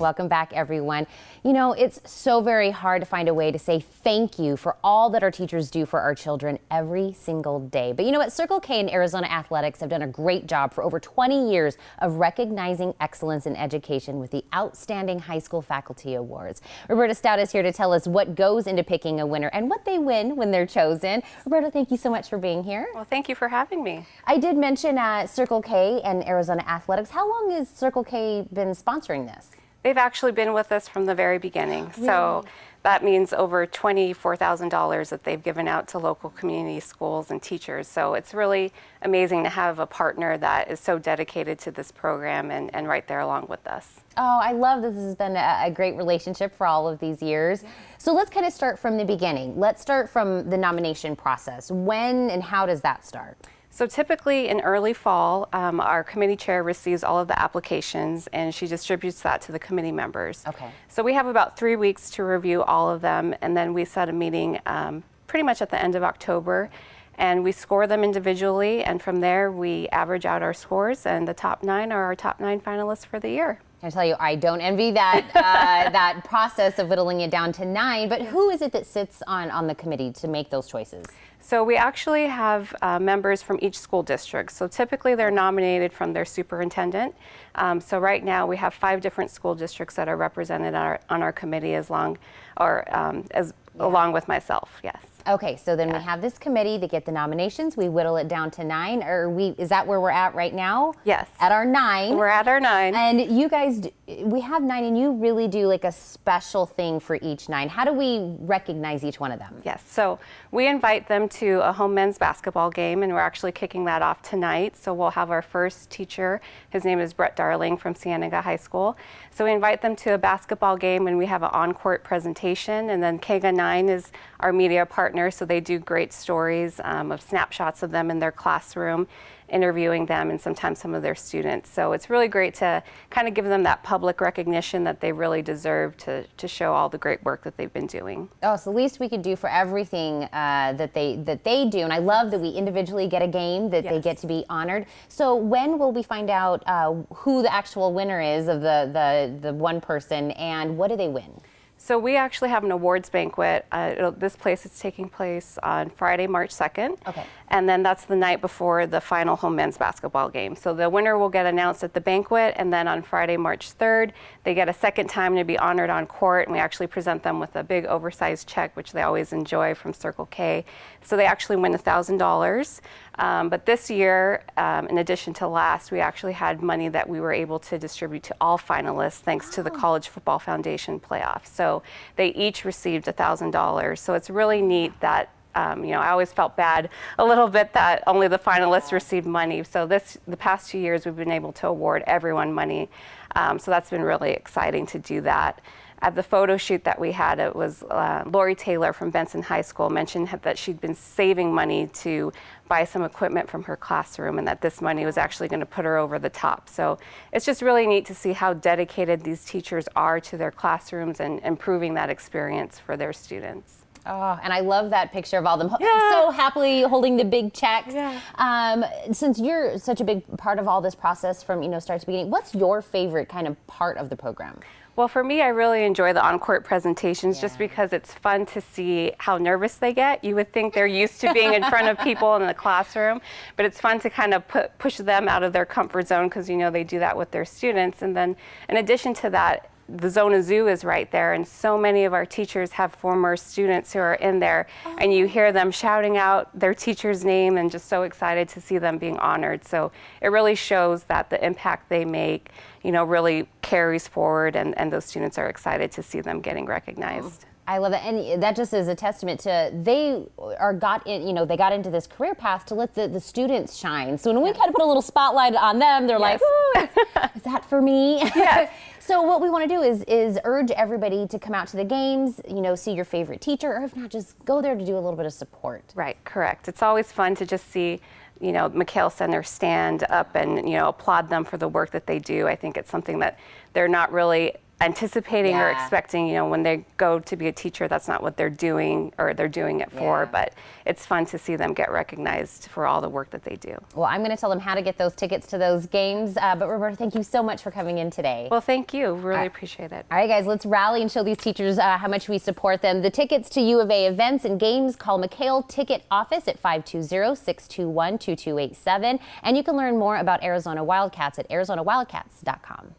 Welcome back, everyone. You know, it's so very hard to find a way to say thank you for all that our teachers do for our children every single day. But you know what? Circle K and Arizona Athletics have done a great job for over 20 years of recognizing excellence in education with the Outstanding High School Faculty Awards. Roberta Stout is here to tell us what goes into picking a winner and what they win when they're chosen. Roberta, thank you so much for being here. Well, thank you for having me. I did mention Circle K and Arizona Athletics. How long has Circle K been sponsoring this? They've actually been with us from the very beginning. Really? So that means over $24,000 that they've given out to local community schools and teachers. So it's really amazing to have a partner that is so dedicated to this program and right there along with us. Oh, I love this has been a great relationship for all of these years. So let's kind of start from the beginning. Let's start from the nomination process. When and how does that start? So typically in early fall, our committee chair receives all of the applications and she distributes that to the committee members. Okay. So we have about 3 weeks to review all of them, and then we set a meeting pretty much at the end of October, and we score them individually, and from there we average out our scores, and the top 9 are our top 9 finalists for the year. I tell you, I don't envy that that process of whittling it down to 9, but who is it that sits on the committee to make those choices? So we actually have members from each school district. So typically they're nominated from their superintendent. So right now we have 5 different school districts that are represented on our committee along with myself, yes. Okay, so then we have this committee that get the nominations. We whittle it down to 9. Is that where we're at right now? Yes. At our 9. We're at our 9. And you guys, we have 9, and you really do like a special thing for each 9. How do we recognize each one of them? Yes, so we invite them to a home men's basketball game, and we're actually kicking that off tonight. So we'll have our first teacher. His name is Brett Darling from Cienega High School. So we invite them to a basketball game, and we have an on-court presentation, and then KEGA 9 is our media partner, so they do great stories of snapshots of them in their classroom, interviewing them and sometimes some of their students. So it's really great to kind of give them that public recognition that they really deserve to show all the great work that they've been doing. Oh, it's the least we could do for everything that they do. And I love that we individually get a game that they get to be honored. So when will we find out who the actual winner is of the one person, and what do they win? So we actually have an awards banquet. This place is taking place on Friday, March 2nd. Okay. And then that's the night before the final home men's basketball game. So the winner will get announced at the banquet, and then on Friday, March 3rd, they get a second time to be honored on court, and we actually present them with a big oversized check, which they always enjoy from Circle K. So they actually win $1,000. But this year, in addition to last, we actually had money that we were able to distribute to all finalists thanks to the College Football Foundation playoff. So they each received $1,000. So it's really neat that you know, I always felt bad a little bit that only the finalists received money. So the past 2 years, we've been able to award everyone money. So that's been really exciting to do that. At the photo shoot that we had, it was Lori Taylor from Benson High School mentioned that she'd been saving money to buy some equipment from her classroom, and that this money was actually going to put her over the top. So it's just really neat to see how dedicated these teachers are to their classrooms and improving that experience for their students. Oh, and I love that picture of all them so happily holding the big checks. Yeah. Since you're such a big part of all this process from start to beginning, what's your favorite kind of part of the program? Well, for me, I really enjoy the on-court presentations just because it's fun to see how nervous they get. You would think they're used to being in front of people in the classroom, but it's fun to kind of push them out of their comfort zone because they do that with their students. And then in addition to that, the Zona Zoo is right there, and so many of our teachers have former students who are in there, and you hear them shouting out their teacher's name and just so excited to see them being honored. So it really shows that the impact they make, really carries forward, and those students are excited to see them getting recognized. I love it, and that just is a testament to they got into this career path to let the students shine. So when we kind of put a little spotlight on them, they're like, "Ooh, is that for me?" Yes. So what we want to do is urge everybody to come out to the games, see your favorite teacher, or if not, just go there to do a little bit of support. Right, correct. It's always fun to just see McHale Center stand up and applaud them for the work that they do. I think it's something that they're not really anticipating or Yeah. expecting, when they go to be a teacher, that's not what they're doing or they're doing it for, Yeah. but it's fun to see them get recognized for all the work that they do. Well, I'm going to tell them how to get those tickets to those games. But Roberta, thank you so much for coming in today. Well, thank you. Really appreciate it. All right, guys, let's rally and show these teachers how much we support them. The tickets to U of A events and games, call McHale Ticket Office at 520-621-2287. And you can learn more about Arizona Wildcats at ArizonaWildcats.com.